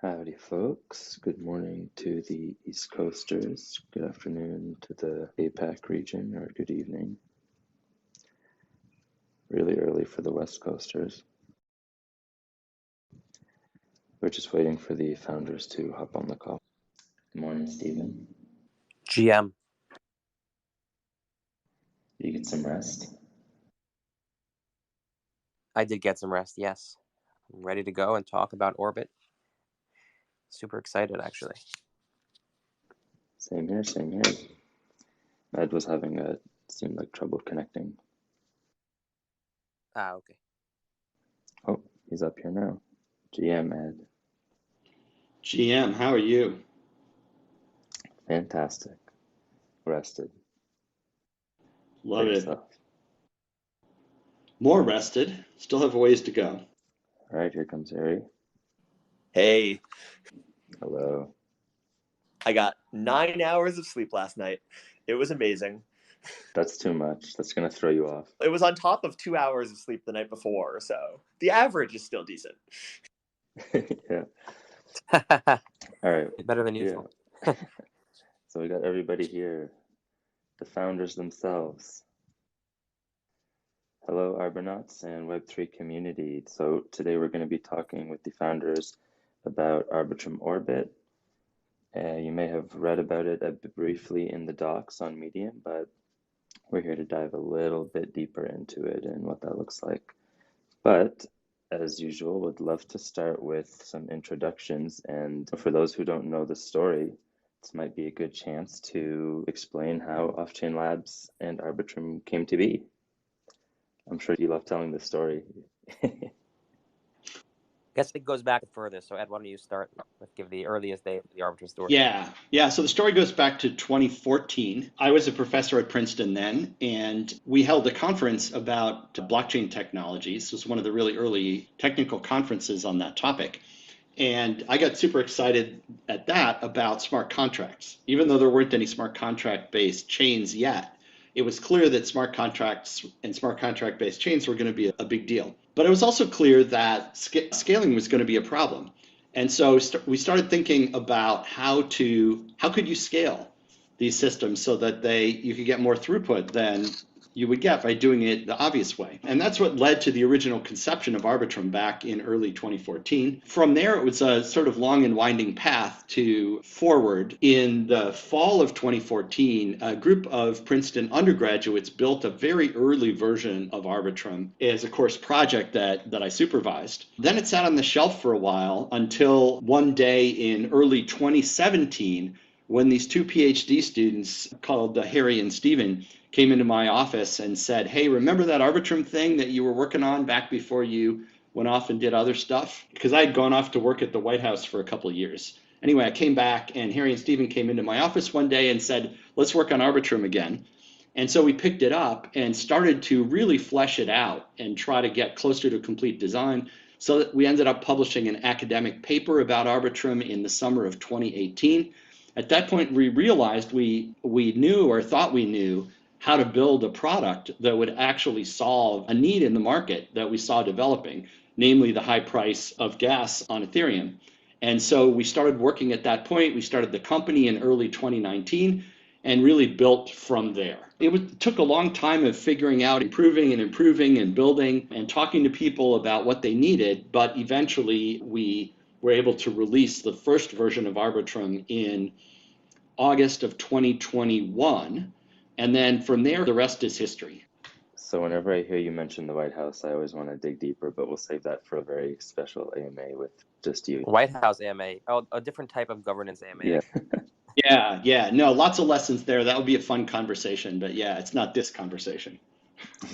Howdy, folks. Good morning to the East Coasters. Good afternoon to the APAC region, or good evening. Really early for the West Coasters. We're just waiting for the founders to hop on the call. Good morning, Stephen. GM. Did you get some rest? I did get some rest, yes. I'm ready to go and talk about Orbit. Super excited, actually. Same here, same here. Ed was having seemed like trouble connecting. Okay. Oh, he's up here now. GM, Ed. GM, how are you? Fantastic. Rested. Love For it. yourself. More rested. Still have a ways to go. All right, here comes Harry. Hey, Hello. I got 9 hours of sleep last night. It was amazing. That's too much. That's going to throw you off. It was on top of 2 hours of sleep the night before, so the average is still decent. Yeah. All right. Better than usual. Yeah. So we got everybody here, the founders themselves. Hello, Arbonauts and Web3 community. So today we're going to be talking with the founders about Arbitrum Orbit. You may have read about it briefly in the docs on Medium, but we're here to dive a little bit deeper into it and what that looks like. But as usual, would love to start with some introductions. And for those who don't know the story, this might be a good chance to explain how Off-Chain Labs and Arbitrum came to be. I'm sure you love telling the story. I guess it goes back further. So, Ed, why don't you start? Let's give the earliest day of the Arbitrum story. Yeah. So the story goes back to 2014. I was a professor at Princeton then, and we held a conference about blockchain technologies. This was one of the really early technical conferences on that topic. And I got super excited at that about smart contracts. Even though there weren't any smart contract-based chains yet, it was clear that smart contracts and smart contract-based chains were going to be a big deal. But it was also clear that scaling was going to be a problem. And so we started thinking about how could you scale these systems so that you could get more throughput than you would get by doing it the obvious way. And that's what led to the original conception of Arbitrum back in early 2014. From there, it was a sort of long and winding path to forward. In the fall of 2014, a group of Princeton undergraduates built a very early version of Arbitrum as a course project that I supervised. Then it sat on the shelf for a while until one day in early 2017, when these two PhD students called Harry and Stephen came into my office and said, hey, remember that Arbitrum thing that you were working on back before you went off and did other stuff? Because I had gone off to work at the White House for a couple of years. Anyway, I came back and Harry and Stephen came into my office one day and said, let's work on Arbitrum again. And so we picked it up and started to really flesh it out and try to get closer to complete design, so that we ended up publishing an academic paper about Arbitrum in the summer of 2018. At that point, we realized we knew, or thought we knew, how to build a product that would actually solve a need in the market that we saw developing, namely the high price of gas on Ethereum. And so we started working at that point. We started the company in early 2019 and really built from there. It took a long time of figuring out, improving and building and talking to people about what they needed, but eventually we were able to release the first version of Arbitrum in August of 2021. And then from there, the rest is history. So whenever I hear you mention the White House, I always want to dig deeper, but we'll save that for a very special AMA with just you. White House AMA. Oh, a different type of governance AMA. Yeah. No, lots of lessons there. That would be a fun conversation, but yeah, it's not this conversation.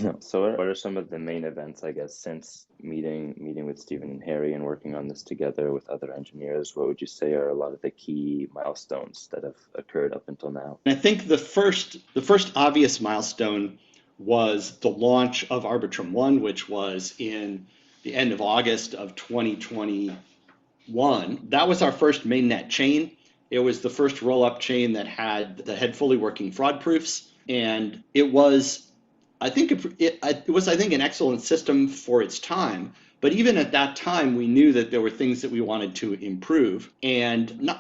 No. So what are some of the main events, I guess, since meeting with Stephen and Harry and working on this together with other engineers? What would you say are a lot of the key milestones that have occurred up until now? And I think the first obvious milestone was the launch of Arbitrum 1, which was in the end of August of 2021. That was our first mainnet chain. It was the first roll-up chain that had fully working fraud proofs, and it was, I think, an excellent system for its time. But even at that time, we knew that there were things that we wanted to improve. And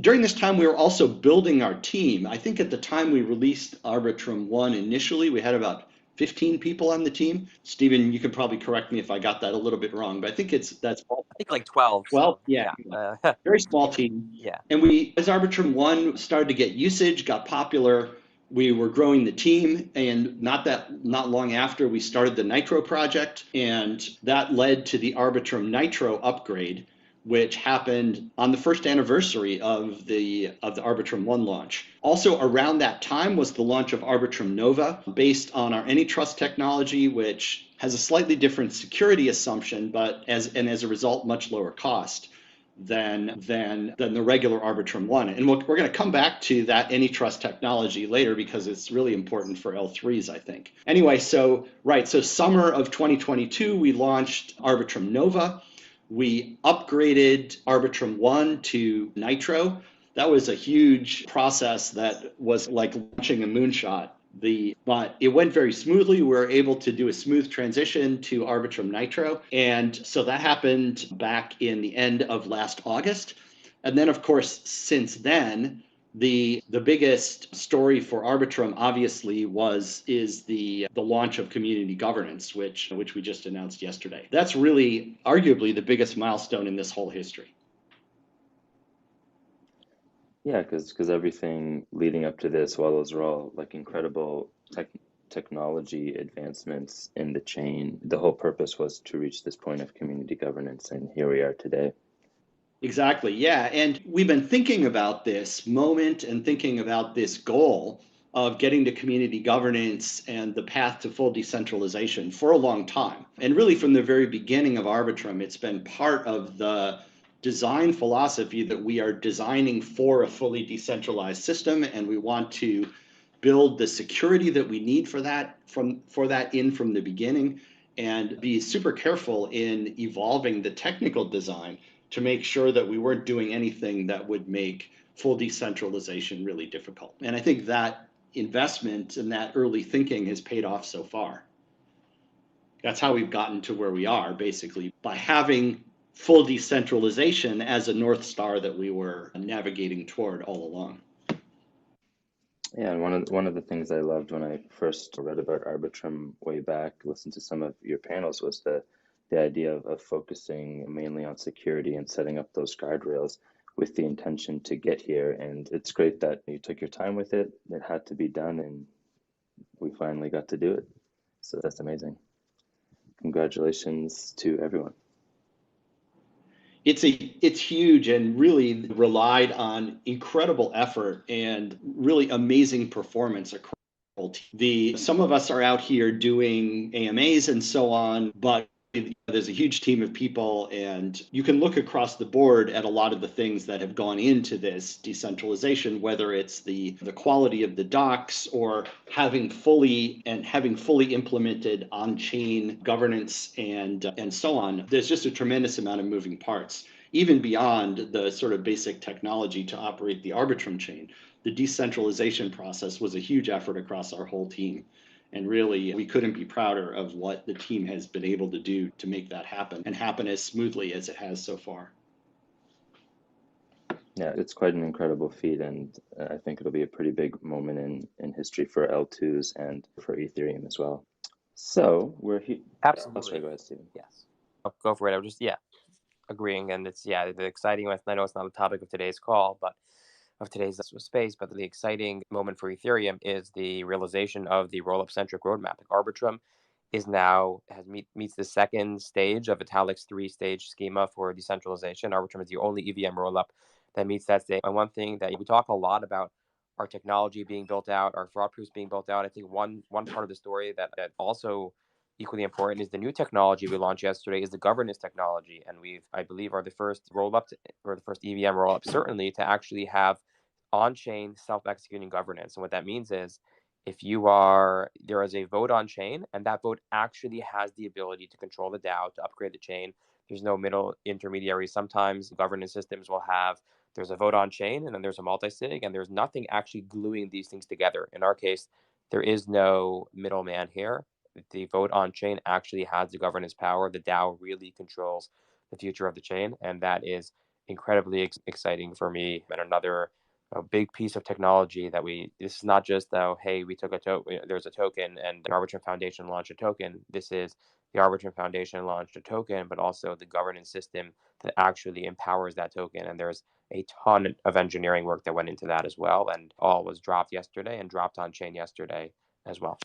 during this time, we were also building our team. I think at the time we released Arbitrum 1 initially, we had about 15 people on the team. Stephen, you could probably correct me if I got that a little bit wrong, but I think that's I think like 12. 12. So Yeah. Very small team. Yeah. And as Arbitrum 1 started to get usage, got popular, we were growing the team. And not long after, we started the Nitro project. And that led to the Arbitrum Nitro upgrade, which happened on the first anniversary of the Arbitrum 1 launch. Also around that time was the launch of Arbitrum Nova, based on our AnyTrust technology, which has a slightly different security assumption, but as a result, much lower cost than the regular Arbitrum 1. And we're going to come back to that AnyTrust technology later because it's really important for L3s, I think. Anyway, so summer of 2022, we launched Arbitrum Nova. We upgraded Arbitrum 1 to Nitro. That was a huge process that was like launching a moonshot. But it went very smoothly. We were able to do a smooth transition to Arbitrum Nitro. And so that happened back in the end of last August. And then, of course, since then, the biggest story for Arbitrum obviously is the launch of community governance, which we just announced yesterday. That's really arguably the biggest milestone in this whole history. Yeah, because everything leading up to this, while those are all like incredible technology advancements in the chain, the whole purpose was to reach this point of community governance, and here we are today. Exactly. Yeah. And we've been thinking about this moment and thinking about this goal of getting to community governance and the path to full decentralization for a long time. And really, from the very beginning of Arbitrum, it's been part of the design philosophy that we are designing for a fully decentralized system, and we want to build the security that we need for that from the beginning, and be super careful in evolving the technical design to make sure that we weren't doing anything that would make full decentralization really difficult. And I think that investment and that early thinking has paid off so far. That's how we've gotten to where we are, basically, by having full decentralization as a North Star that we were navigating toward all along. Yeah, and one of the things I loved when I first read about Arbitrum way back, listened to some of your panels, was the idea of focusing mainly on security and setting up those guardrails with the intention to get here. And it's great that you took your time with it. It had to be done, and we finally got to do it. So that's amazing. Congratulations to everyone. It's huge and really relied on incredible effort and really amazing performance across some of us are out here doing AMAs and so on, but there's a huge team of people, and you can look across the board at a lot of the things that have gone into this decentralization, whether it's the quality of the docs or having fully implemented on-chain governance and so on. There's just a tremendous amount of moving parts, even beyond the sort of basic technology to operate the Arbitrum chain. The decentralization process was a huge effort across our whole team. And really, we couldn't be prouder of what the team has been able to do to make that happen, and happen as smoothly as it has so far. Yeah, it's quite an incredible feat, and I think it'll be a pretty big moment in history for L2s and for Ethereum as well. So we're here. Absolutely. Oh, sorry, go ahead, Stephen. Yes. Go for it. I was just, agreeing. And it's, the exciting one. I know it's not the topic of today's call, but of today's space, but the exciting moment for Ethereum is the realization of the rollup centric roadmap. Arbitrum is now meets the second stage of Vitalik's 3-stage schema for decentralization. Arbitrum is the only EVM rollup that meets that stage. And one thing that we talk a lot about, our technology being built out, our fraud proofs being built out. I think one part of the story that also equally important is the new technology we launched yesterday is the governance technology. And I believe are the first rollup or the first EVM rollup certainly to actually have on-chain self-executing governance. And what that means is there is a vote on chain, and that vote actually has the ability to control the DAO, to upgrade the chain. There's no middle intermediary. Sometimes governance systems will there's a vote on chain, and then there's a multi-sig, and there's nothing actually gluing these things together. In our case, there is no middleman here. the vote on chain actually has the governance power. The DAO really controls the future of the chain, and that is incredibly exciting for me. And another big piece of technology that this is not just, hey, we took there's a token and the Arbitrum Foundation launched a token. This is the Arbitrum Foundation launched a token, but also the governance system that actually empowers that token. And there's a ton of engineering work that went into that as well. And all was dropped yesterday and dropped on chain yesterday as well.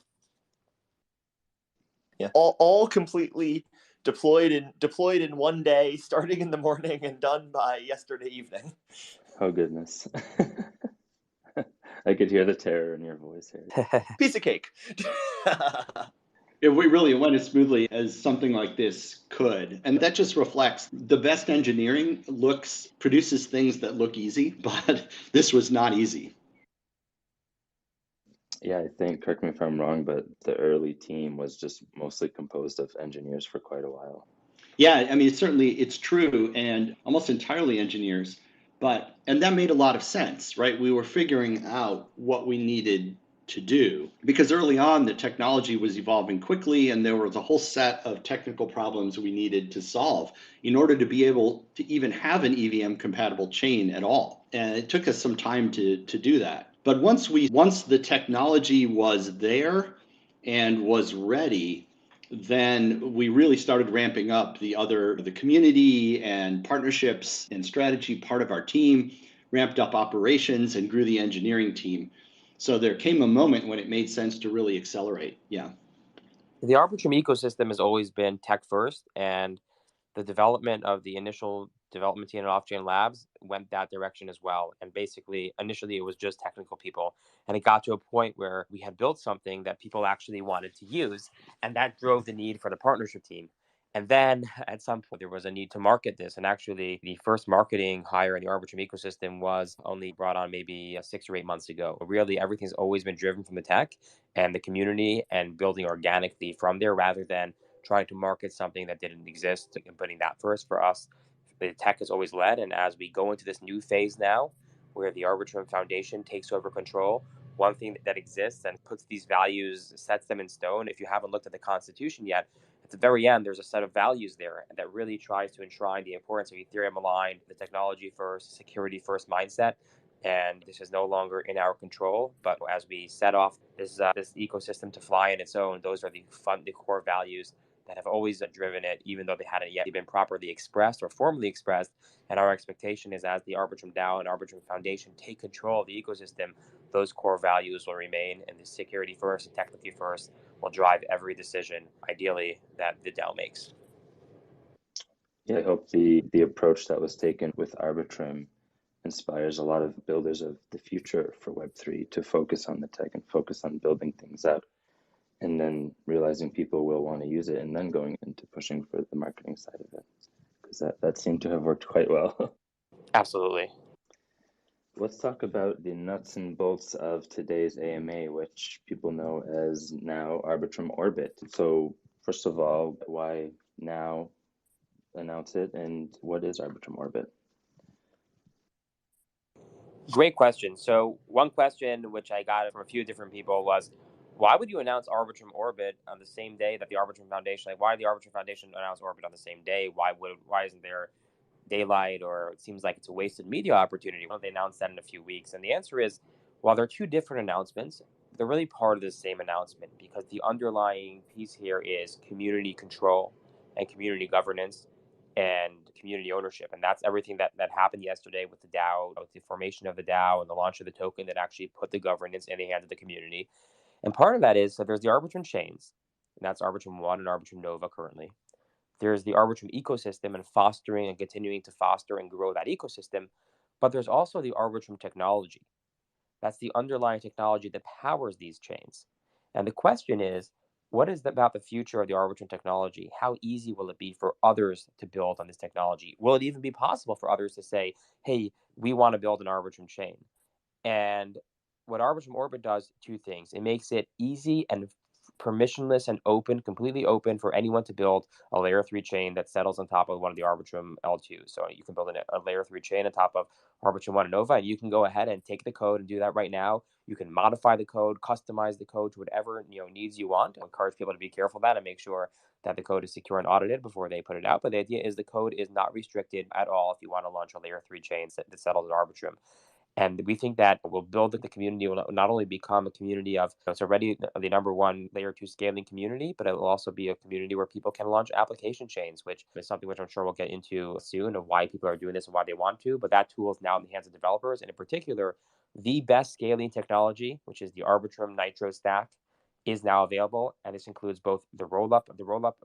Yeah, all completely deployed in one day, starting in the morning and done by yesterday evening. Oh, goodness. I could hear the terror in your voice, Harry. Piece of cake. It really went as smoothly as something like this could. And that just reflects the best engineering produces things that look easy, but this was not easy. Yeah, I think, correct me if I'm wrong, but the early team was just mostly composed of engineers for quite a while. Yeah, I mean, it's true, and almost entirely engineers. And that made a lot of sense, right? We were figuring out what we needed to do because early on the technology was evolving quickly and there was a whole set of technical problems we needed to solve in order to be able to even have an EVM compatible chain at all. And it took us some time to do that. But once the technology was there and was ready, then we really started ramping up the community and partnerships and strategy part of our team, ramped up operations and grew the engineering team. So there came a moment when it made sense to really accelerate. Yeah. The Arbitrum ecosystem has always been tech first, and the development of the initial development team at Off-Chain Labs went that direction as well. And basically, initially, it was just technical people. And it got to a point where we had built something that people actually wanted to use. And that drove the need for the partnership team. And then at some point, there was a need to market this. And actually, the first marketing hire in the Arbitrum ecosystem was only brought on maybe 6 or 8 months ago. Really, everything's always been driven from the tech and the community and building organically from there rather than trying to market something that didn't exist and putting that first. For us, the tech has always led. And as we go into this new phase now, where the Arbitrum Foundation takes over control, one thing that exists and puts these values, sets them in stone. If you haven't looked at the Constitution yet, at the very end, there's a set of values there that really tries to enshrine the importance of Ethereum aligned, the technology first, security first mindset. And this is no longer in our control. But as we set off this ecosystem to fly on its own, those are the core values that have always driven it, even though they hadn't yet been properly expressed or formally expressed. And our expectation is as the Arbitrum DAO and Arbitrum Foundation take control of the ecosystem, those core values will remain, and the security first and technically first will drive every decision, ideally, that the DAO makes. Yeah, I hope the approach that was taken with Arbitrum inspires a lot of builders of the future for Web3 to focus on the tech and focus on building things out, and then realizing people will want to use it, and then going into pushing for the marketing side of it, because that seemed to have worked quite well. Absolutely. Let's talk about the nuts and bolts of today's AMA, which people know as now Arbitrum Orbit. So first of all, why now announce it, and what is Arbitrum Orbit? Great question. So one question which I got from a few different people was, why would you announce Arbitrum Orbit on the same day that the Arbitrum Foundation? Like, why did the Arbitrum Foundation announce Orbit on the same day? Why isn't there daylight, or it seems like it's a wasted media opportunity? Why don't they announce that in a few weeks? And the answer is, while they're two different announcements, they're really part of the same announcement because the underlying piece here is community control and community governance and community ownership. And that's everything that happened yesterday with the DAO, with the formation of the DAO and the launch of the token that actually put the governance in the hands of the community. And part of that is that there's the Arbitrum chains, and that's Arbitrum 1 and Arbitrum Nova currently. There's the Arbitrum ecosystem and fostering and continuing to foster and grow that ecosystem. But there's also the Arbitrum technology. That's the underlying technology that powers these chains. And the question is, what is about the future of the Arbitrum technology? How easy will it be for others to build on this technology? Will it even be possible for others to say, hey, we want to build an Arbitrum chain? And what Arbitrum Orbit does, two things. It makes it easy and permissionless and open, completely open for anyone to build a layer 3 chain that settles on top of one of the Arbitrum L2. So you can build a layer 3 chain on top of Arbitrum 1 and Nova, and you can go ahead and take the code and do that right now. You can modify the code, customize the code to whatever needs you want. I encourage people to be careful of that and make sure that the code is secure and audited before they put it out. But the idea is the code is not restricted at all if you want to launch a layer 3 chain that settles in Arbitrum. And we think that will build the community, will not only become a community of, it's already the number one layer 2 scaling community, but it will also be a community where people can launch application chains, which is something which I'm sure we'll get into soon of why people are doing this and why they want to. But that tool is now in the hands of developers, and in particular, the best scaling technology, which is the Arbitrum Nitro stack, is now available, and this includes both the roll-up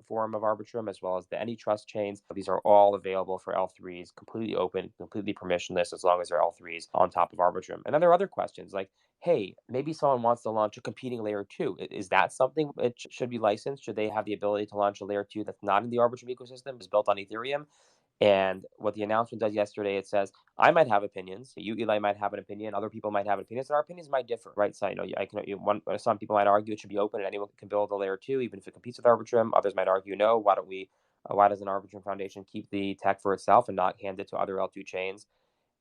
form of Arbitrum as well as the AnyTrust chains. These are all available for L3s, completely open, completely permissionless, as long as they're L3s on top of Arbitrum. And then there are other questions like, hey, maybe someone wants to launch a competing layer 2. Is that something that should be licensed? Should they have the ability to launch a layer 2 that's not in the Arbitrum ecosystem, is built on Ethereum? And what the announcement does yesterday, it says, I might have opinions. You, Eli, might have an opinion. Other people might have opinions, and our opinions might differ, right? So, some people might argue it should be open and anyone can build a layer 2, even if it competes with Arbitrum. Others might argue, no, why does an Arbitrum Foundation keep the tech for itself and not hand it to other L2 chains?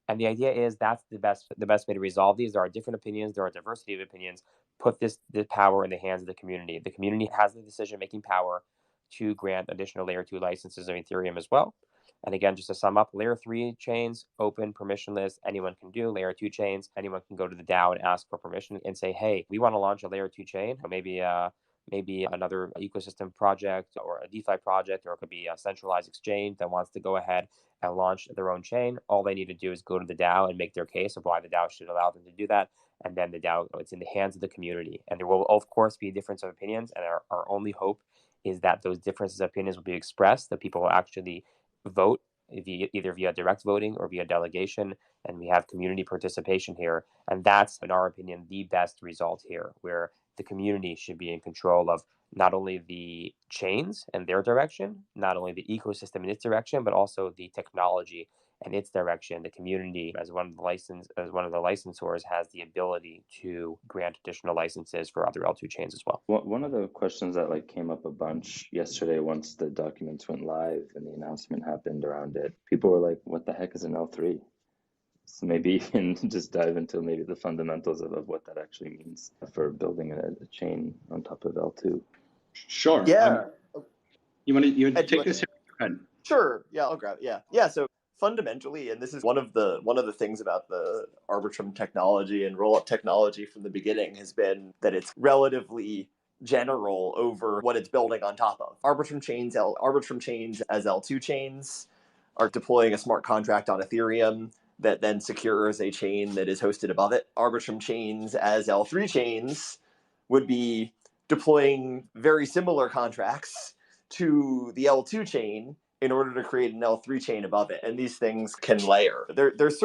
And the idea is that's the best way to resolve these. There are different opinions. There are diversity of opinions. Put the power in the hands of the community. The community has the decision-making power to grant additional layer 2 licenses of Ethereum as well. And again, just to sum up, layer 3 chains, open, permissionless, anyone can do. Layer 2 chains, anyone can go to the DAO and ask for permission and say, hey, we want to launch a layer 2 chain. Maybe another ecosystem project or a DeFi project, or it could be a centralized exchange that wants to go ahead and launch their own chain. All they need to do is go to the DAO and make their case of why the DAO should allow them to do that. And then the DAO, it's in the hands of the community. And there will, of course, be a difference of opinions. And our only hope is that those differences of opinions will be expressed, that people will actually vote either via direct voting or via delegation, and we have community participation here. And that's, in our opinion, the best result here, where the community should be in control of not only the chains and their direction, not only the ecosystem and its direction, but also the technology and its direction. The community, as one of the licensors, has the ability to grant additional licenses for other L2 chains as well. One of the questions that came up a bunch yesterday once the documents went live and the announcement happened around it, people were like, what the heck is an L3? So maybe you can just dive into maybe the fundamentals of what that actually means for building a chain on top of L2. Sure. Yeah. You want to take this? Go ahead. Sure. Yeah, I'll grab it. Yeah. So fundamentally, and this is one of the things about the Arbitrum technology and rollup technology from the beginning, has been that it's relatively general over what it's building on top of. Arbitrum chains as L2 chains are deploying a smart contract on Ethereum that then secures a chain that is hosted above it. Arbitrum chains as L3 chains would be deploying very similar contracts to the L2 chain in order to create an L3 chain above it. And these things can layer. There's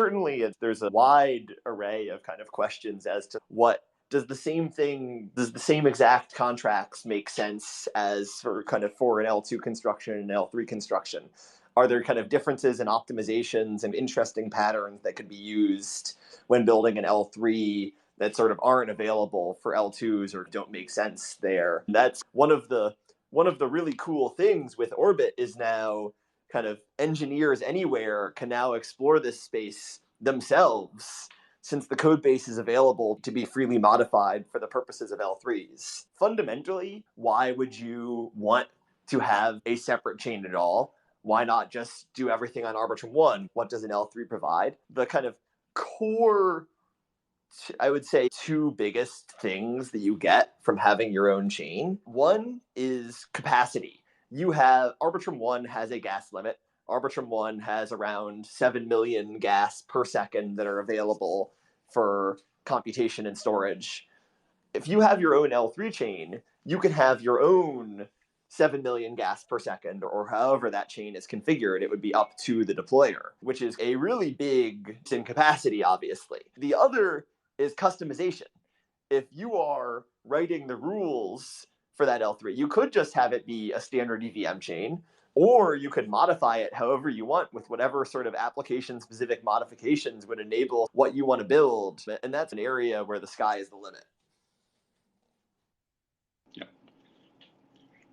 a wide array of kind of questions as to what does the same exact contracts make sense as for an L2 construction and L3 construction? Are there kind of differences in optimizations and interesting patterns that could be used when building an L3 that sort of aren't available for L2s or don't make sense there? And that's one of the really cool things with Orbit is now kind of engineers anywhere can now explore this space themselves, since the code base is available to be freely modified for the purposes of L3s. Fundamentally, why would you want to have a separate chain at all? Why not just do everything on Arbitrum 1? What does an L3 provide? The kind of core, I would say, two biggest things that you get from having your own chain. One is capacity. You have Arbitrum 1 has a gas limit. Arbitrum 1 has around 7 million gas per second that are available for computation and storage. If you have your own L3 chain, you can have your own 7 million gas per second, or however that chain is configured. It would be up to the deployer, which is a really big in capacity, obviously. The other is customization. If you are writing the rules for that L3, you could just have it be a standard EVM chain, or you could modify it however you want with whatever sort of application-specific modifications would enable what you want to build. And that's an area where the sky is the limit. Yeah.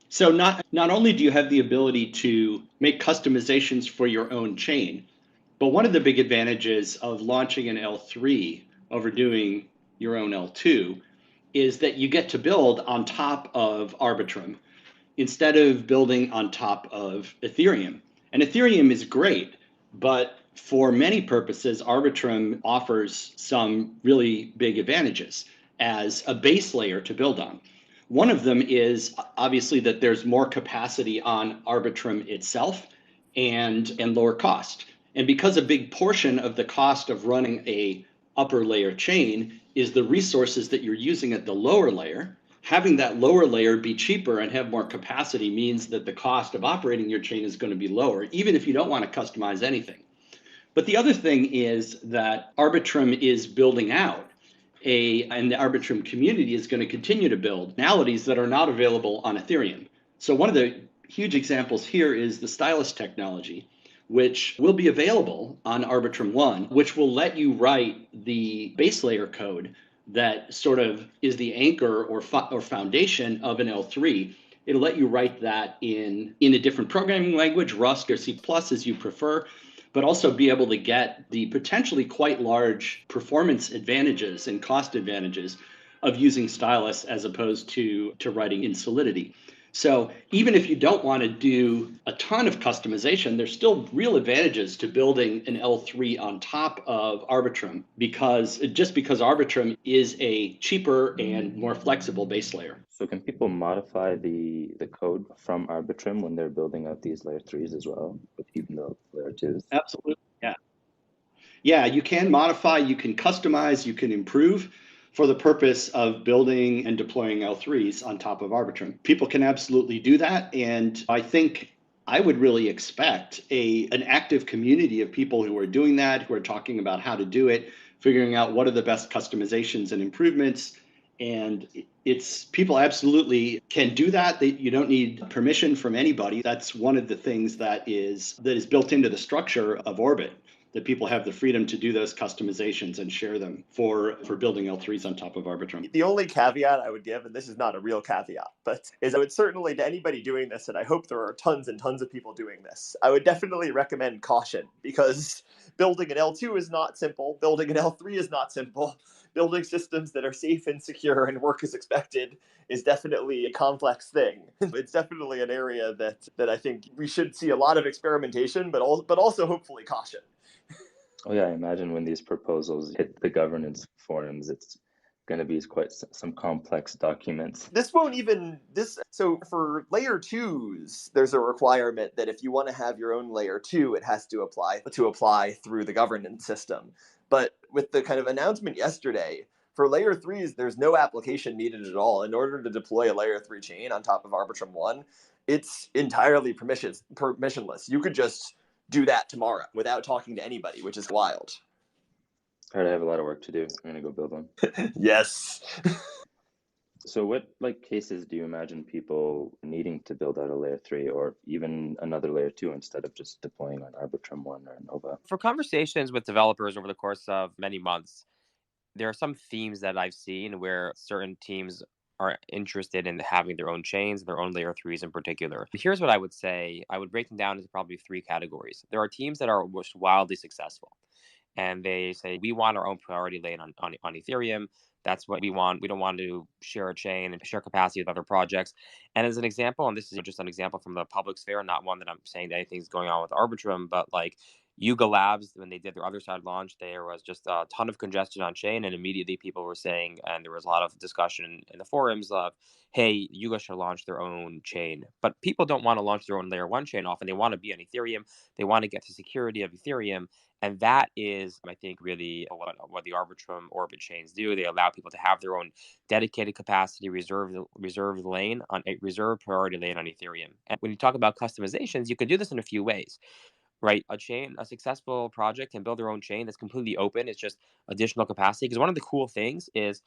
So not only do you have the ability to make customizations for your own chain, but one of the big advantages of launching an L3 over doing your own L2 is that you get to build on top of Arbitrum instead of building on top of Ethereum. And Ethereum is great, but for many purposes, Arbitrum offers some really big advantages as a base layer to build on. One of them is obviously that there's more capacity on Arbitrum itself and lower cost. And because a big portion of the cost of running a upper layer chain is the resources that you're using at the lower layer, having that lower layer be cheaper and have more capacity means that the cost of operating your chain is going to be lower, even if you don't want to customize anything. But the other thing is that Arbitrum is building out and the Arbitrum community is going to continue to build functionalities that are not available on Ethereum. So one of the huge examples here is the stylus technology, which will be available on Arbitrum 1, which will let you write the base layer code that sort of is the anchor or foundation of an L3. It'll let you write that in a different programming language, Rust or C+, as you prefer, but also be able to get the potentially quite large performance advantages and cost advantages of using stylus as opposed to writing in Solidity. So even if you don't want to do a ton of customization, there's still real advantages to building an L3 on top of Arbitrum because Arbitrum is a cheaper and more flexible base layer. So can people modify the code from Arbitrum when they're building out these layer 3s as well, with even the layer 2s? Absolutely. Yeah. Yeah, you can modify, you can customize, you can improve for the purpose of building and deploying L3s on top of Arbitrum. People can absolutely do that. And I think I would really expect an active community of people who are doing that, who are talking about how to do it, figuring out what are the best customizations and improvements. And it's people absolutely can do that. You don't need permission from anybody. That's one of the things that is built into the structure of Orbit, that people have the freedom to do those customizations and share them for building L3s on top of Arbitrum. The only caveat I would give, and this is not a real caveat, but is I would certainly, to anybody doing this, and I hope there are tons and tons of people doing this, I would definitely recommend caution, because building an L2 is not simple, building an L3 is not simple, building systems that are safe and secure and work as expected is definitely a complex thing. It's definitely an area that I think we should see a lot of experimentation, but also hopefully caution. Oh yeah, I imagine when these proposals hit the governance forums, it's going to be quite some complex documents. So for layer 2s, there's a requirement that if you want to have your own layer 2, it has to apply through the governance system. But with the kind of announcement yesterday, for layer 3s, there's no application needed at all. In order to deploy a layer 3 chain on top of Arbitrum 1, it's entirely permissionless. You could just do that tomorrow without talking to anybody, which is wild. All right, I have a lot of work to do. I'm gonna go build one. Yes. So what cases do you imagine people needing to build out a layer 3 or even another layer 2 instead of just deploying on Arbitrum 1 or Nova? For conversations with developers over the course of many months, there are some themes that I've seen where certain teams are interested in having their own chains, their own layer 3s in particular. Here's what I would say. I would break them down into probably 3 categories. There are teams that are just wildly successful, and they say, we want our own priority lane on Ethereum. That's what we want. We don't want to share a chain and share capacity with other projects. And as an example, and this is just an example from the public sphere, not one that I'm saying that anything's going on with Arbitrum, but like Yuga Labs, when they did their other side launch, there was just a ton of congestion on chain, and immediately people were saying, and there was a lot of discussion in the forums of, hey, Yuga should launch their own chain. But people don't want to launch their own layer 1 chain often. They want to be on Ethereum. They want to get the security of Ethereum. And that is, I think, really what the Arbitrum Orbit chains do. They allow people to have their own dedicated capacity, reserved lane on a reserved priority lane on Ethereum. And when you talk about customizations, you can do this in a few ways, right? A successful project can build their own chain that's completely open. It's just additional capacity. Because one of the cool things is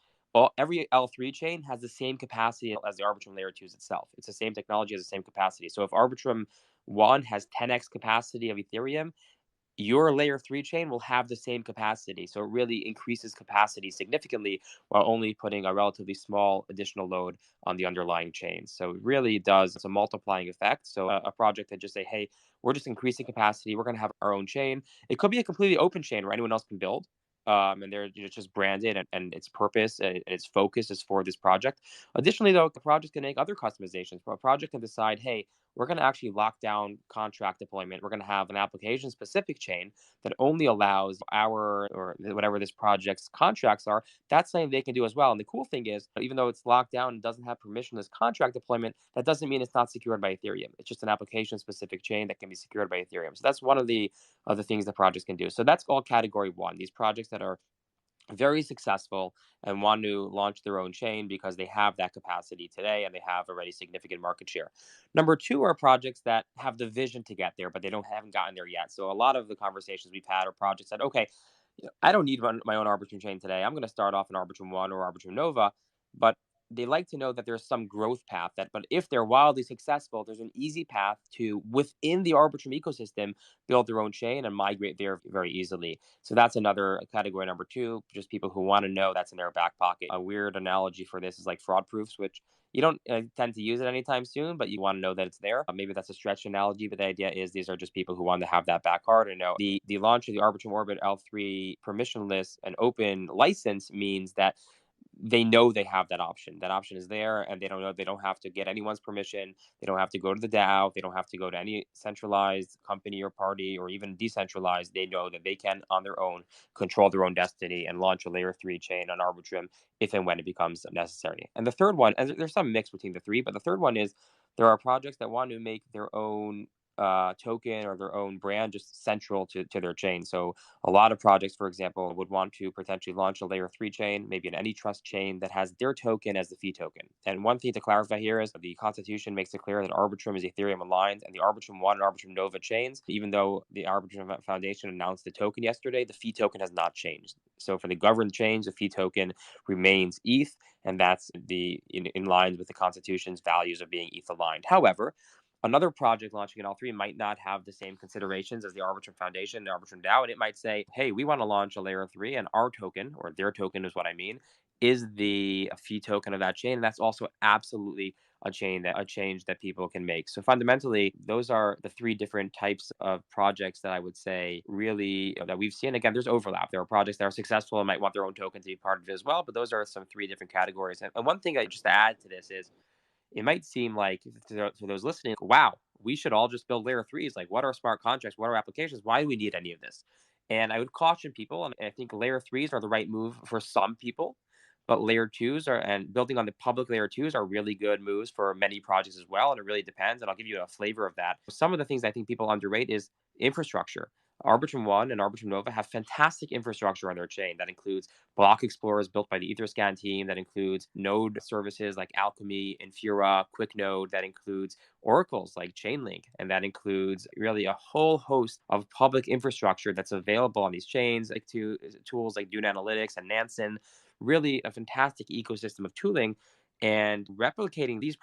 every L3 chain has the same capacity as the Arbitrum Layer 2s itself. It's the same technology, has the same capacity. So if Arbitrum 1 has 10x capacity of Ethereum, your layer 3 chain will have the same capacity. So it really increases capacity significantly while only putting a relatively small additional load on the underlying chain. So it really does, it's a multiplying effect. So a project that just say, hey, we're just increasing capacity, we're going to have our own chain. It could be a completely open chain where anyone else can build. And they're just branded, and its purpose and its focus is for this project. Additionally, though, the project can make other customizations. A project can decide, hey, we're going to actually lock down contract deployment. We're going to have an application specific chain that only allows our, or whatever this project's contracts are. That's something they can do as well. And the cool thing is, even though it's locked down and doesn't have permissionless contract deployment, that doesn't mean it's not secured by Ethereum. It's just an application specific chain that can be secured by Ethereum. So that's one of the things that projects can do. So that's all category one. These projects that are very successful and want to launch their own chain because they have that capacity today and they have already significant market share. Number two are projects that have the vision to get there, but they haven't gotten there yet. So a lot of the conversations we've had are projects that, okay, I don't need my own Arbitrum chain today. I'm going to start off in Arbitrum One or Arbitrum Nova, but they like to know that there's some growth path. But if they're wildly successful, there's an easy path to, within the Arbitrum ecosystem, build their own chain and migrate there very easily. So that's another category. Number two, just people who want to know that's in their back pocket. A weird analogy for this is like fraud proofs, which you don't tend to use it anytime soon, but you want to know that it's there. Maybe that's a stretch analogy, but the idea is these are just people who want to have that back card and know the launch of the Arbitrum Orbit L3 permissionless and open license means that they know they have that option. That option is there, and they don't have to get anyone's permission. They don't have to go to the DAO. They don't have to go to any centralized company or party or even decentralized. They know that they can, on their own, control their own destiny and launch a layer 3 chain on Arbitrum if and when it becomes necessary. And the third one, and there's some mix between the three, but the third one is there are projects that want to make their own token or their own brand just central to their chain. So a lot of projects, for example, would want to potentially launch a layer 3 chain, maybe an AnyTrust chain that has their token as the fee token. And one thing to clarify here is the Constitution makes it clear that Arbitrum is Ethereum aligned, and the Arbitrum 1 and Arbitrum Nova chains, even though the Arbitrum Foundation announced the token yesterday, the fee token has not changed. So for the governed chains, the fee token remains ETH, and that's in line with the Constitution's values of being ETH aligned. However, another project launching in L3 might not have the same considerations as the Arbitrum Foundation and Arbitrum DAO, and it might say, hey, we want to launch a layer 3, and our token, or their token is what I mean, is the fee token of that chain. And that's also absolutely a change that people can make. So fundamentally, those are the three different types of projects that I would say really that we've seen. Again, there's overlap. There are projects that are successful and might want their own token to be part of it as well, but those are some three different categories. And one thing just to add to this is, it might seem like to those listening, wow, we should all just build layer threes. Like, what are smart contracts? What are applications? Why do we need any of this? And I would caution people, and I think layer threes are the right move for some people, but layer twos and building on the public layer twos are really good moves for many projects as well. And it really depends. And I'll give you a flavor of that. Some of the things I think people underrate is infrastructure. Arbitrum One and Arbitrum Nova have fantastic infrastructure on their chain that includes block explorers built by the Etherscan team, that includes node services like Alchemy, Infura, QuickNode, that includes oracles like Chainlink, and that includes really a whole host of public infrastructure that's available on these chains, like to tools like Dune Analytics and Nansen. Really a fantastic ecosystem of tooling. And replicating these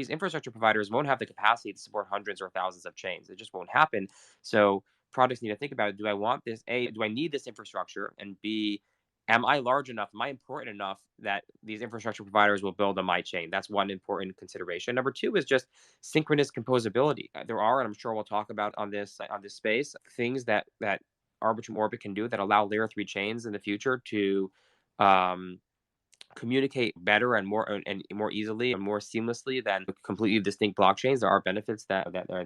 infrastructure providers won't have the capacity to support hundreds or thousands of chains. It just won't happen. So products need to think about, do I want this? A, do I need this infrastructure? And B, am I large enough? Am I important enough that these infrastructure providers will build on my chain? That's one important consideration. Number two is just synchronous composability. There are, and I'm sure we'll talk about on this space, things that Arbitrum Orbit can do that allow layer 3 chains in the future to communicate better and more easily and more seamlessly than completely distinct blockchains. There are benefits that are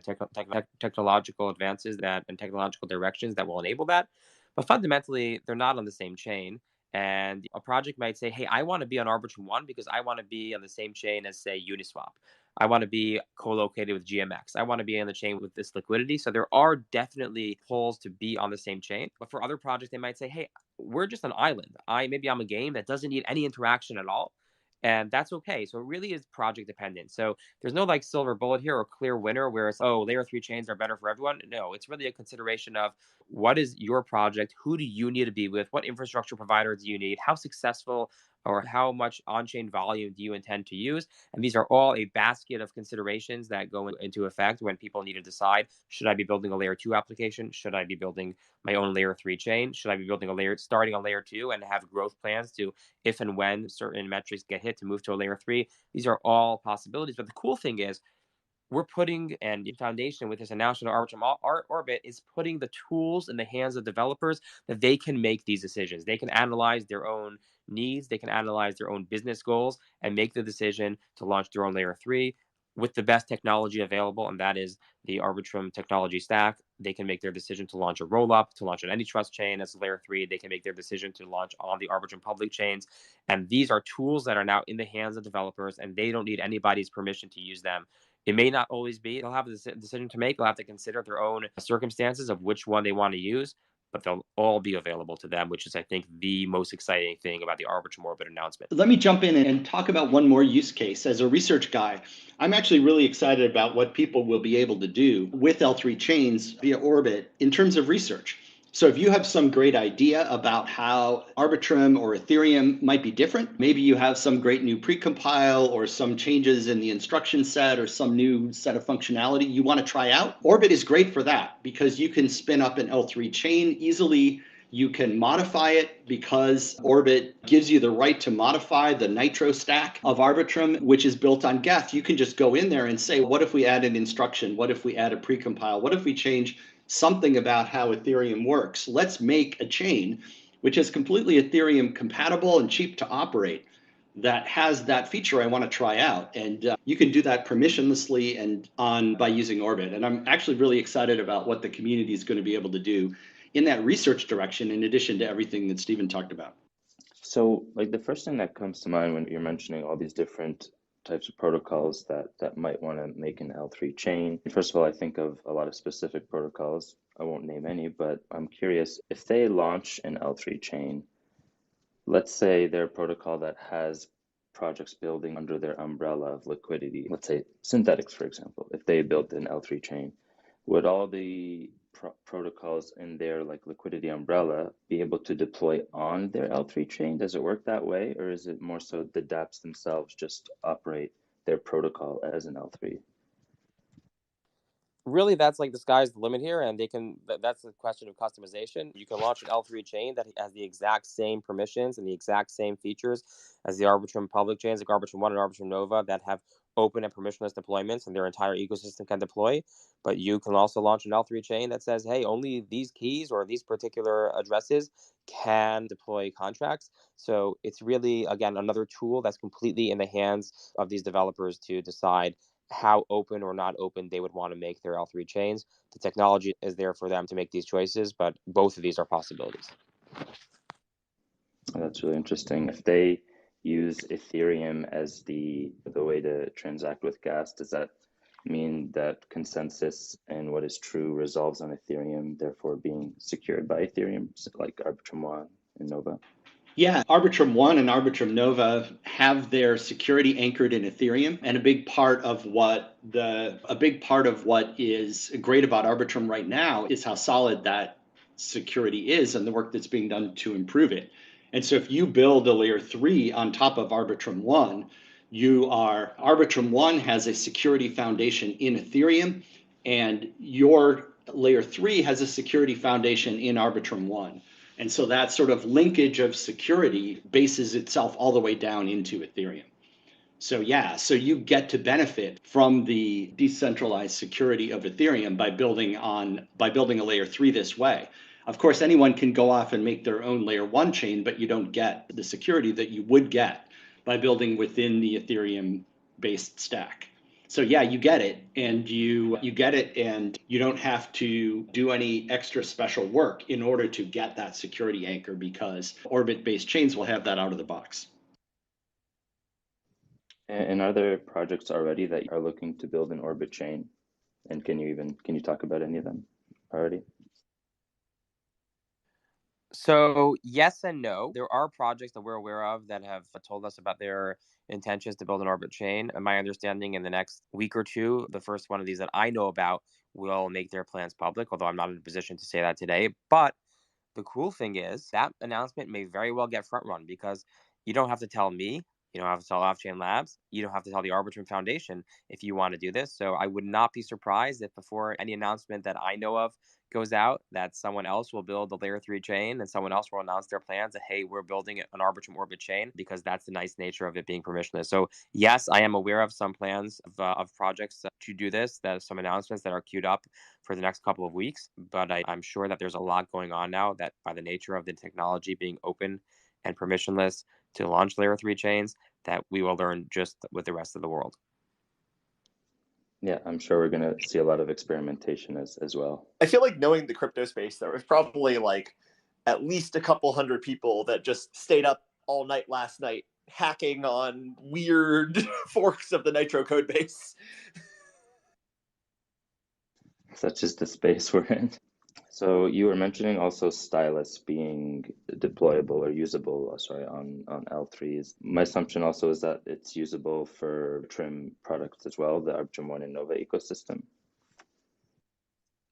technological advances and technological directions that will enable that. But fundamentally, they're not on the same chain. And a project might say, hey, I want to be on Arbitrum 1 because I want to be on the same chain as, say, Uniswap. I want to be co-located with GMX. I want to be on the chain with this liquidity. So there are definitely pulls to be on the same chain. But for other projects, they might say, hey, we're just an island. Maybe I'm a game that doesn't need any interaction at all. And that's okay. So it really is project dependent. So there's no like silver bullet here or clear winner where it's, oh, layer 3 chains are better for everyone. No, it's really a consideration of what is your project? Who do you need to be with? What infrastructure provider do you need? How successful or how much on-chain volume do you intend to use? And these are all a basket of considerations that go into effect when people need to decide, should I be building a layer 2 application? Should I be building my own layer 3 chain? Should I be building starting a layer 2 and have growth plans to, if and when certain metrics get hit, to move to a layer 3? These are all possibilities. But the cool thing is, we're putting, and the foundation with this announcement of Arbitrum Orbit is putting the tools in the hands of developers that they can make these decisions. They can analyze their own needs, they can analyze their own business goals, and make the decision to launch their own layer 3 with the best technology available, and that is the Arbitrum technology stack. They can make their decision to launch a rollup, to launch an AnyTrust chain as layer 3. They can make their decision to launch on the Arbitrum public chains. And these are tools that are now in the hands of developers, and they don't need anybody's permission to use them. It may not always be. They'll have a decision to make. They'll have to consider their own circumstances of which one they want to use, but they'll all be available to them, which is, I think, the most exciting thing about the Arbitrum Orbit announcement. Let me jump in and talk about one more use case. As a research guy, I'm actually really excited about what people will be able to do with L3 chains via Orbit in terms of research. So if you have some great idea about how Arbitrum or Ethereum might be different, maybe you have some great new precompile or some changes in the instruction set or some new set of functionality you want to try out, Orbit is great for that because you can spin up an L3 chain easily. You can modify it because Orbit gives you the right to modify the Nitro stack of Arbitrum, which is built on Geth. You can just go in there and say, what if we add an instruction? What if we add a precompile? What if we change something about how Ethereum works? Let's make a chain which is completely Ethereum compatible and cheap to operate that has that feature I want to try out. And you can do that permissionlessly and by using Orbit. And I'm actually really excited about what the community is going to be able to do in that research direction, in addition to everything that Stephen talked about. So, like the first thing that comes to mind when you're mentioning all these different types of protocols that might want to make an L3 chain. First of all, I think of a lot of specific protocols. I won't name any, but I'm curious if they launch an L3 chain, let's say they're a protocol that has projects building under their umbrella of liquidity, let's say Synthetics, for example, if they built an L3 chain, would all the protocols in their like liquidity umbrella be able to deploy on their L3 chain? Does it work that way, or is it more so the dApps themselves just operate their protocol as an L3? Really, that's like the sky's the limit here, and that's a question of customization. You can launch an L3 chain that has the exact same permissions and the exact same features as the Arbitrum public chains, like Arbitrum 1 and Arbitrum Nova, that have open and permissionless deployments and their entire ecosystem can deploy. But you can also launch an L3 chain that says, hey, only these keys or these particular addresses can deploy contracts. So it's really, again, another tool that's completely in the hands of these developers to decide how open or not open they would want to make their L3 chains. The technology is there for them to make these choices, but both of these are possibilities. That's really interesting. If they use Ethereum as the way to transact with gas, does that mean that consensus and what is true resolves on Ethereum, therefore being secured by Ethereum, like Arbitrum 1 and Nova? Yeah, Arbitrum 1 and Arbitrum Nova have their security anchored in Ethereum, and a big part of what is great about Arbitrum right now is how solid that security is and the work that's being done to improve it. And so if you build a layer 3 on top of Arbitrum 1, Arbitrum 1 has a security foundation in Ethereum, and your layer 3 has a security foundation in Arbitrum 1. And so that sort of linkage of security bases itself all the way down into Ethereum. So yeah, so you get to benefit from the decentralized security of Ethereum by building a layer 3 this way. Of course, anyone can go off and make their own layer 1 chain, but you don't get the security that you would get by building within the Ethereum based stack. So yeah, you get it, and you get it, and you don't have to do any extra special work in order to get that security anchor, because Orbit-based chains will have that out of the box. And are there projects already that are looking to build an Orbit chain? And can you talk about any of them already? So yes and no. There are projects that we're aware of that have told us about their intentions to build an orbit chain. And my understanding, in the next week or two, the first one of these that I know about will make their plans public, although I'm not in a position to say that today. But the cool thing is that announcement may very well get front run because you don't have to tell me, you don't have to tell Offchain Labs, you don't have to tell the Arbitrum Foundation if you want to do this. So I would not be surprised if before any announcement that I know of goes out, that someone else will build a layer 3 chain and someone else will announce their plans that, hey, we're building an Arbitrum Orbit chain, because that's the nice nature of it being permissionless. So yes, I am aware of some plans of projects to do this, that some announcements that are queued up for the next couple of weeks. But I'm sure that there's a lot going on now that, by the nature of the technology being open and permissionless to launch layer 3 chains, that we will learn just with the rest of the world. Yeah, I'm sure we're going to see a lot of experimentation as well. I feel like, knowing the crypto space, there was probably like at least a couple hundred people that just stayed up all night last night hacking on weird forks of the Nitro code base. Such is the space we're in. So you were mentioning also stylus being deployable or usable, sorry, on L3s. My assumption also is that it's usable for Trim products as well, the Arbitrum One and Nova ecosystem.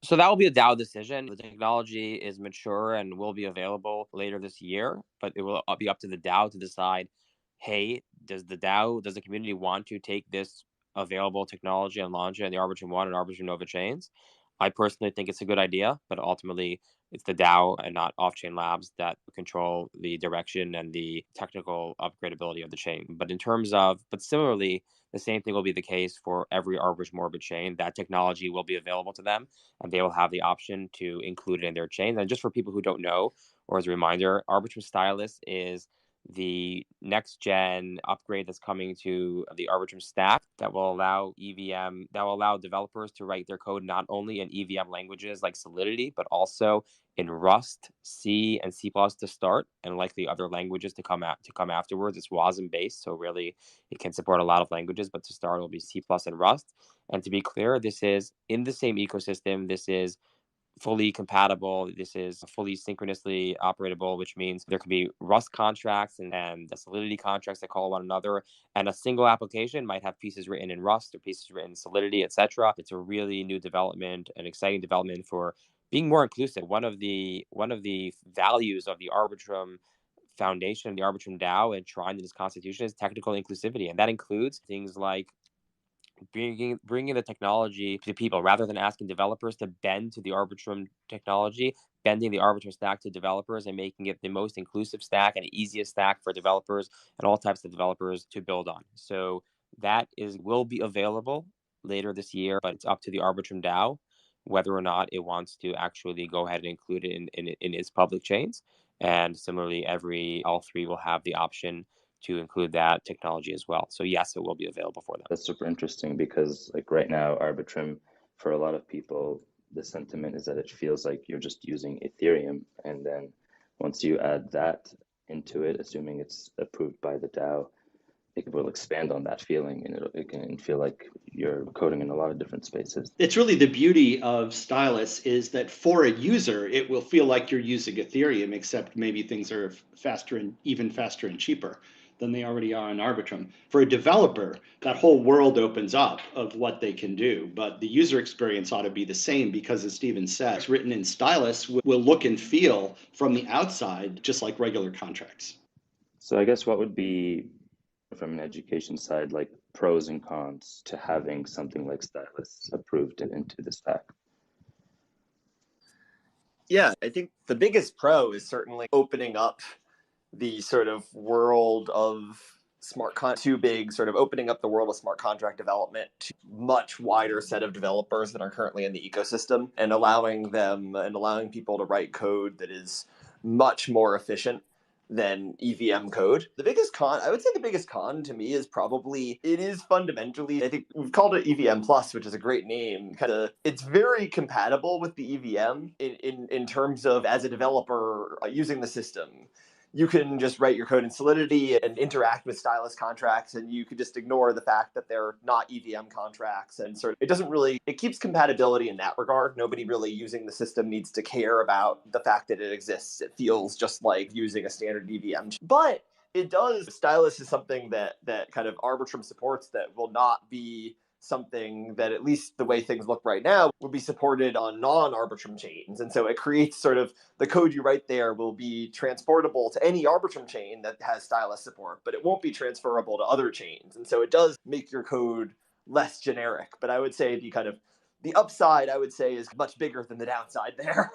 So that will be a DAO decision. The technology is mature and will be available later this year, but it will be up to the DAO to decide, hey, does the community want to take this available technology and launch it in the Arbitrum One and Arbitrum Nova chains? I personally think it's a good idea, but ultimately it's the DAO and not Off-Chain Labs that control the direction and the technical upgradability of the chain. But similarly, the same thing will be the case for every Arbitrum Orbit chain. That technology will be available to them, and they will have the option to include it in their chains. And just for people who don't know, or as a reminder, Arbitrum Stylus is the next gen upgrade that's coming to the Arbitrum stack that will allow developers to write their code not only in EVM languages like Solidity, but also in Rust, C, and C++ to start, and likely other languages to come afterwards. It's WASM based, so really it can support a lot of languages, but to start, it'll be C++ and Rust. And to be clear, this is in the same ecosystem. This is fully compatible. This is fully synchronously operatable, which means there can be Rust contracts and Solidity contracts that call one another. And a single application might have pieces written in Rust or pieces written in Solidity, etc. It's a really new development, an exciting development for being more inclusive. One of the values of the Arbitrum Foundation, the Arbitrum DAO, and enshrined in its constitution is technical inclusivity, and that includes things like bringing the technology to people rather than asking developers to bend to the Arbitrum technology, bending the Arbitrum stack to developers and making it the most inclusive stack and easiest stack for developers and all types of developers to build on. So that will be available later this year, but it's up to the Arbitrum DAO whether or not it wants to actually go ahead and include it in its public chains. And similarly, every L3 will have the option to include that technology as well. So yes, it will be available for them. That's super interesting because like right now, Arbitrum, for a lot of people, the sentiment is that it feels like you're just using Ethereum. And then once you add that into it, assuming it's approved by the DAO, it will expand on that feeling, and it can feel like you're coding in a lot of different spaces. It's really the beauty of Stylus is that for a user, it will feel like you're using Ethereum, except maybe things are faster and even faster and cheaper than they already are on Arbitrum. For a developer, that whole world opens up of what they can do, but the user experience ought to be the same because, as Steven said, it's written in Stylus will look and feel from the outside just like regular contracts. So I guess what would be, from an education side, like pros and cons to having something like Stylus approved into the stack? Yeah, I think the biggest pro is certainly opening up the sort of world of opening up the world of smart contract development to much wider set of developers that are currently in the ecosystem, and allowing people to write code that is much more efficient than EVM code. I would say the biggest con to me is probably, it is fundamentally, I think we've called it EVM Plus, which is a great name. It's very compatible with the EVM in terms of, as a developer using the system, you can just write your code in Solidity and interact with stylus contracts, and you could just ignore the fact that they're not EVM contracts. And sort of, it keeps compatibility in that regard. Nobody really using the system needs to care about the fact that it exists. It feels just like using a standard EVM. But it does, stylus is something that kind of Arbitrum supports that will not be something that, at least the way things look right now, would be supported on non-Arbitrum chains. And so it creates sort of, the code you write there will be transportable to any Arbitrum chain that has stylus support, but it won't be transferable to other chains. And so it does make your code less generic. But I would say the upside, I would say, is much bigger than the downside there.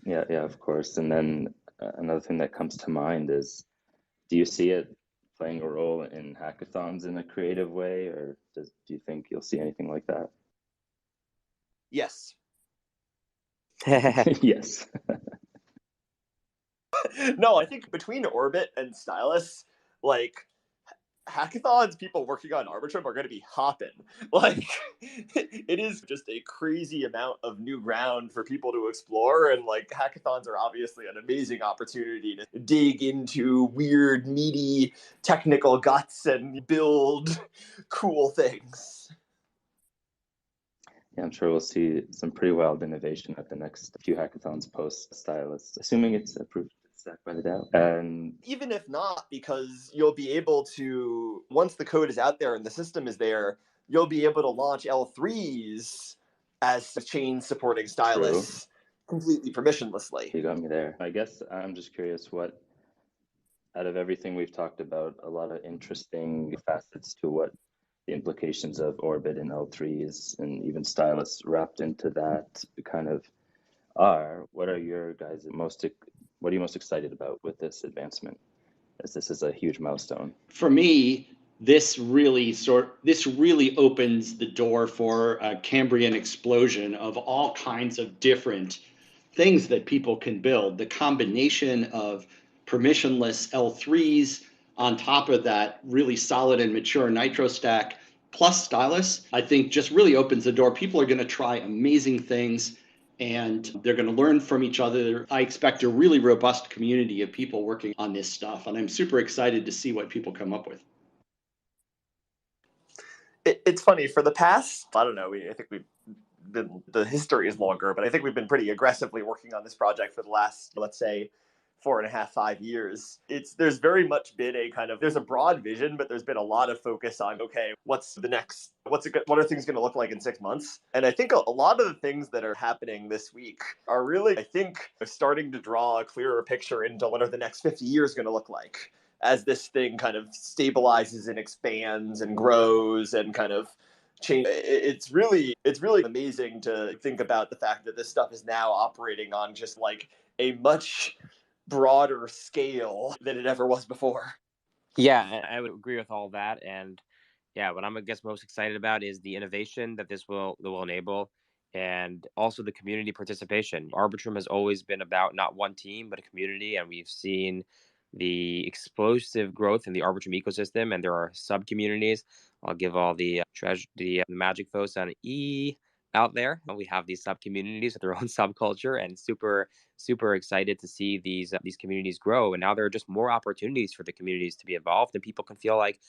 Yeah, of course. And then another thing that comes to mind is, do you see it playing a role in hackathons in a creative way, or do you think you'll see anything like that? Yes. Yes. No, I think between Orbit and stylus, like, hackathons, people working on Arbitrum are going to be hopping. Like, it is just a crazy amount of new ground for people to explore. And like, hackathons are obviously an amazing opportunity to dig into weird, meaty technical guts and build cool things. Yeah, I'm sure we'll see some pretty wild innovation at the next few hackathons post stylus, assuming it's approved stack by the DAO. And even if not, because you'll be able to, once the code is out there and the system is there, you'll be able to launch L3s as chain supporting stylus completely permissionlessly. You got me there. I guess I'm just curious, what, out of everything we've talked about, a lot of interesting facets to what the implications of Orbit and L3s and even stylus wrapped into that kind of are. What are your guys what are you most excited about with this advancement, as this is a huge milestone? For me, this really opens the door for a Cambrian explosion of all kinds of different things that people can build. The combination of permissionless L3s on top of that really solid and mature Nitro stack plus stylus, I think just really opens the door. People are going to try amazing things, and they're going to learn from each other. I expect a really robust community of people working on this stuff, and I'm super excited to see what people come up with. It's funny, for the past, I don't know, I think the history is longer, but I think we've been pretty aggressively working on this project for the last, let's say, 4.5, 5 years. There's very much been there's a broad vision, but there's been a lot of focus on, okay, what are things going to look like in 6 months? And I think a lot of the things that are happening this week are really, I think, starting to draw a clearer picture into what are the next 50 years going to look like, as this thing kind of stabilizes and expands and grows and kind of change. It's really amazing to think about the fact that this stuff is now operating on just like a much broader scale than it ever was before. Yeah, I would agree with all that. And yeah, what I'm, I guess, most excited about is the innovation that this will enable, and also the community participation. Arbitrum has always been about not one team, but a community, and we've seen the explosive growth in the Arbitrum ecosystem, and there are sub communities. I'll give all the the magic folks on E out there. We have these sub communities with their own subculture, and super excited to see these communities grow. And now there are just more opportunities for the communities to be involved, and people can feel like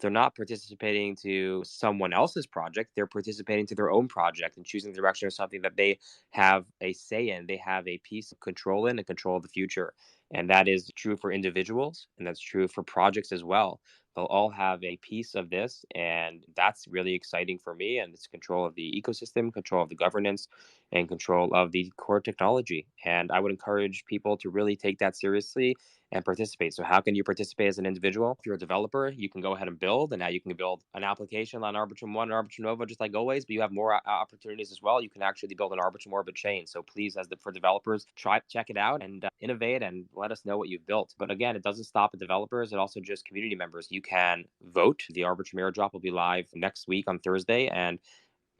they're not participating to someone else's project. They're participating to their own project and choosing the direction of something that they have a say in. They have a piece of control in and control of the future. And that is true for individuals, and that's true for projects as well. They'll all have a piece of this, and that's really exciting for me. And it's control of the ecosystem, control of the governance, and control of the core technology. And I would encourage people to really take that seriously and participate. So how can you participate as an individual? If you're a developer, you can go ahead and build, and now you can build an application on Arbitrum 1 and Arbitrum Nova, just like always, but you have more opportunities as well. You can actually build an Arbitrum Orbit chain. So please, for developers, check it out and innovate and let us know what you've built. But again, it doesn't stop at developers. It also just community members. You can vote. The Arbitrum airdrop will be live next week on Thursday, and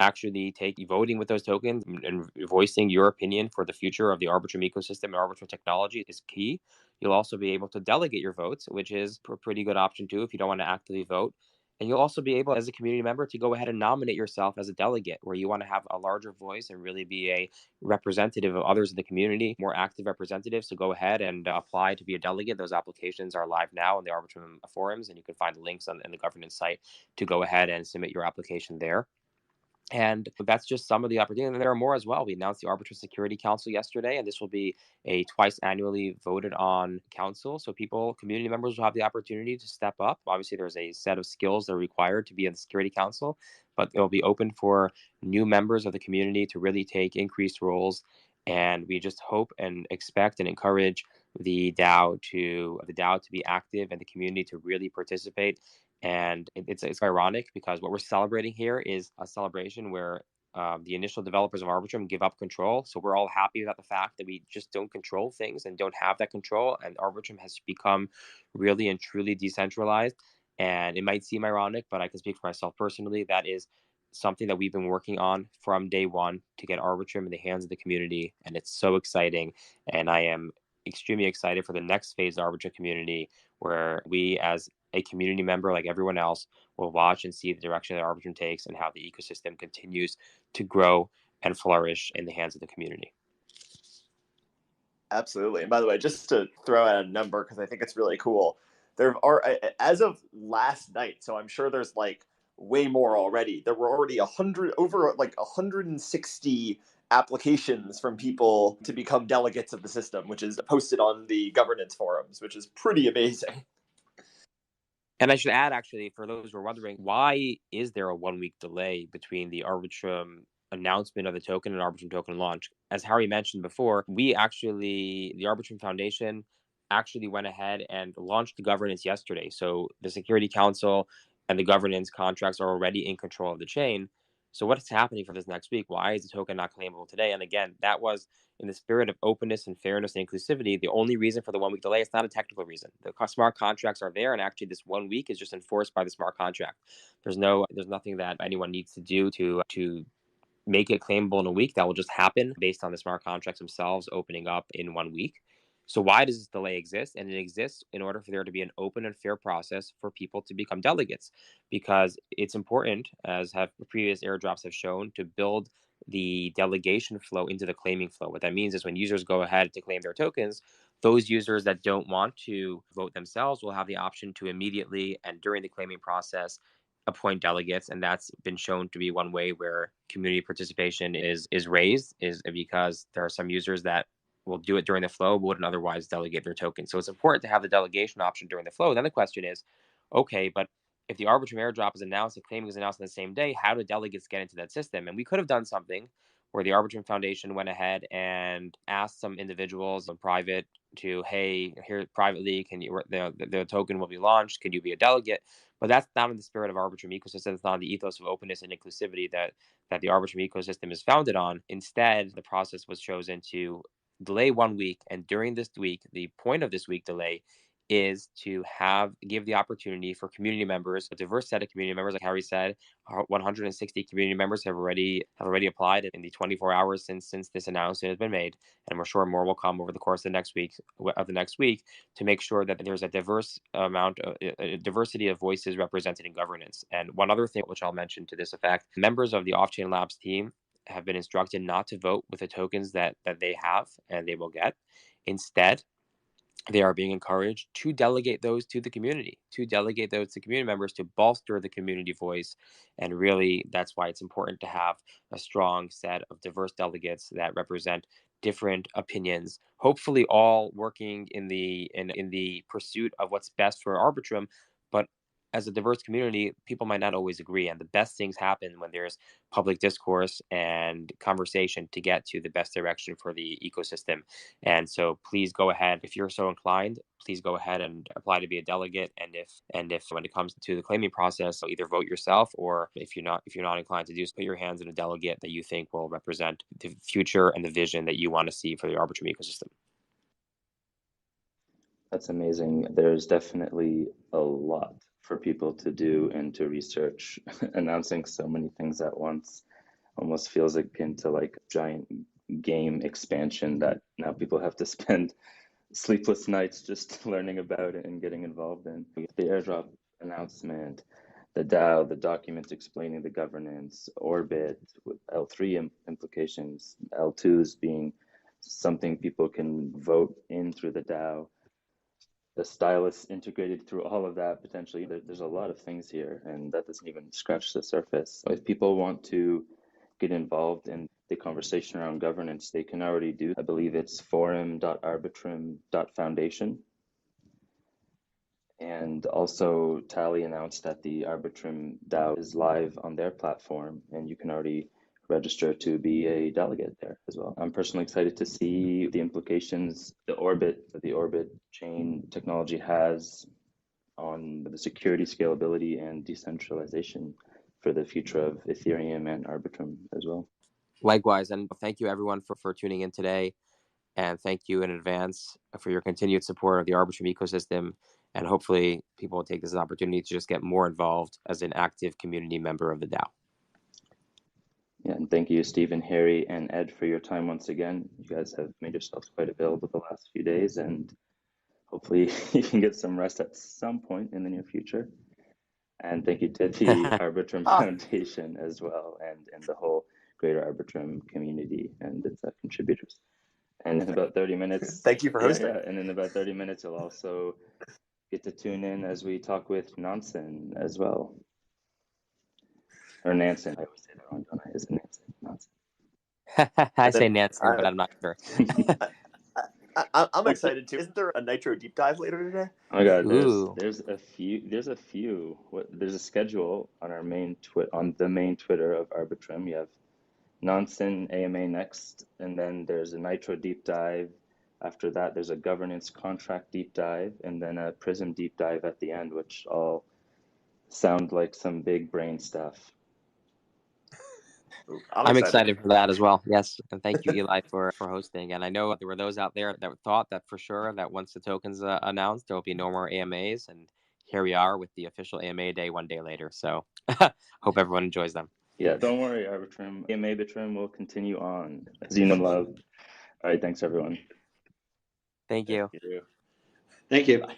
actually voting with those tokens and voicing your opinion for the future of the Arbitrum ecosystem and Arbitrum technology is key. You'll also be able to delegate your votes, which is a pretty good option too if you don't want to actively vote. And you'll also be able, as a community member, to go ahead and nominate yourself as a delegate, where you want to have a larger voice and really be a representative of others in the community, more active representatives. So go ahead and apply to be a delegate. Those applications are live now in the Arbitrum forums, and you can find the links on the governance site to go ahead and submit your application there. And that's just some of the opportunities. And there are more as well. We announced the Arbitrum Security Council yesterday, and this will be a twice annually voted on council. So community members will have the opportunity to step up. Obviously, there's a set of skills that are required to be in the Security Council, but it will be open for new members of the community to really take increased roles. And we just hope and expect and encourage the DAO to be active and the community to really participate. And it's ironic because what we're celebrating here is a celebration where the initial developers of Arbitrum give up control. So we're all happy about the fact that we just don't control things and don't have that control. And Arbitrum has become really and truly decentralized. And it might seem ironic, but I can speak for myself personally. That is something that we've been working on from day one to get Arbitrum in the hands of the community. And it's so exciting. And I am extremely excited for the next phase of Arbitrum community, where we as a community member like everyone else will watch and see the direction that Arbitrum takes and how the ecosystem continues to grow and flourish in the hands of the community. Absolutely. And by the way, just to throw out a number, because I think it's really cool, there are, as of last night, so I'm sure there's like way more already. There were already 160 applications from people to become delegates of the system, which is posted on the governance forums, which is pretty amazing. And I should add, actually, for those who are wondering, why is there a 1 week delay between the Arbitrum announcement of the token and Arbitrum token launch? As Harry mentioned before, the Arbitrum Foundation actually went ahead and launched the governance yesterday. So the Security Council and the governance contracts are already in control of the chain. So what's happening for this next week? Why is the token not claimable today? And again, that was in the spirit of openness and fairness and inclusivity. The only reason for the 1 week delay is not a technical reason. The smart contracts are there, and actually this 1 week is just enforced by the smart contract. There's nothing that anyone needs to do to make it claimable in a week. That will just happen based on the smart contracts themselves opening up in 1 week. So why does this delay exist? And it exists in order for there to be an open and fair process for people to become delegates, because it's important, as have previous airdrops have shown, to build the delegation flow into the claiming flow. What that means is when users go ahead to claim their tokens, those users that don't want to vote themselves will have the option to immediately and during the claiming process appoint delegates. And that's been shown to be one way where community participation is raised, is because there are some users that will do it during the flow, wouldn't otherwise delegate their token. So it's important to have the delegation option during the flow. Then the question is, okay, but if the Arbitrum airdrop is announced, the claiming is announced on the same day, how do delegates get into that system? And we could have done something where the Arbitrum Foundation went ahead and asked some individuals in private to, hey, here privately, can you the token will be launched, can you be a delegate? But that's not in the spirit of Arbitrum ecosystem. It's not in the ethos of openness and inclusivity that the Arbitrum ecosystem is founded on. Instead, the process was chosen to delay 1 week, and during this week, the point of this week delay is to give the opportunity for community members, a diverse set of community members. Like Harry said, 160 community members have already applied in the 24 hours since this announcement has been made, and we're sure more will come over the course of the next week to make sure that there's a diversity of voices represented in governance. And one other thing which I'll mention to this effect: members of the Off-Chain Labs team have been instructed not to vote with the tokens that they have and they will get. Instead, they are being encouraged to delegate those to the community, members, to bolster the community voice. And really, that's why it's important to have a strong set of diverse delegates that represent different opinions, hopefully all working in the pursuit of what's best for Arbitrum. But as a diverse community, people might not always agree. And the best things happen when there's public discourse and conversation to get to the best direction for the ecosystem. And so please go ahead, if you're so inclined, please go ahead and apply to be a delegate. And if when it comes to the claiming process, so either vote yourself, or if you're not inclined to do so, put your hands in a delegate that you think will represent the future and the vision that you want to see for the Arbitrum ecosystem. That's amazing. There's definitely a lot for people to do and to research. Announcing so many things at once almost feels akin to like giant game expansion that now people have to spend sleepless nights just learning about it and getting involved in. The airdrop announcement, the DAO, the documents explaining the governance, Orbit with L3 implications, L2s being something people can vote in through the DAO, the stylus integrated through all of that potentially. There's a lot of things here, and that doesn't even scratch the surface. If people want to get involved in the conversation around governance, they can already do. I believe it's forum.arbitrum.foundation. And also, Tally announced that the Arbitrum DAO is live on their platform, and you can already register to be a delegate there as well. I'm personally excited to see the implications the Orbit chain technology has on the security, scalability, and decentralization for the future of Ethereum and Arbitrum as well. Likewise, and thank you everyone for tuning in today. And thank you in advance for your continued support of the Arbitrum ecosystem. And hopefully people will take this as an opportunity to just get more involved as an active community member of the DAO. Yeah, and thank you, Stephen, Harry, and Ed for your time once again. You guys have made yourselves quite available the last few days, and hopefully you can get some rest at some point in the near future. And thank you to the Arbitrum Foundation as well, and the whole greater Arbitrum community and its contributors. And in about 30 minutes, thank you for hosting. Yeah, and in about 30 minutes, you'll also get to tune in as we talk with Nansen as well. Or Nansen, I always say that wrong, don't I? Is it Nansen? I say Nansen, but I'm not sure. I'm excited too. Isn't there a Nitro deep dive later today? Oh my God, there's a few. There's a schedule on our main on the main Twitter of Arbitrum. You have Nansen AMA next, and then there's a Nitro deep dive. After that, there's a governance contract deep dive, and then a Prism deep dive at the end, which all sound like some big brain stuff. I'm excited for that as well. Yes, and thank you, Eli, for hosting. And I know there were those out there that thought that for sure that once the tokens announced, there will be no more AMAs, and here we are with the official AMA day 1 day later. So hope everyone enjoys them. Yeah, don't worry, Arbitrum. AMA Arbitrum will continue on. Xenon love. All right, thanks everyone. Thank you. Thank you. Bye.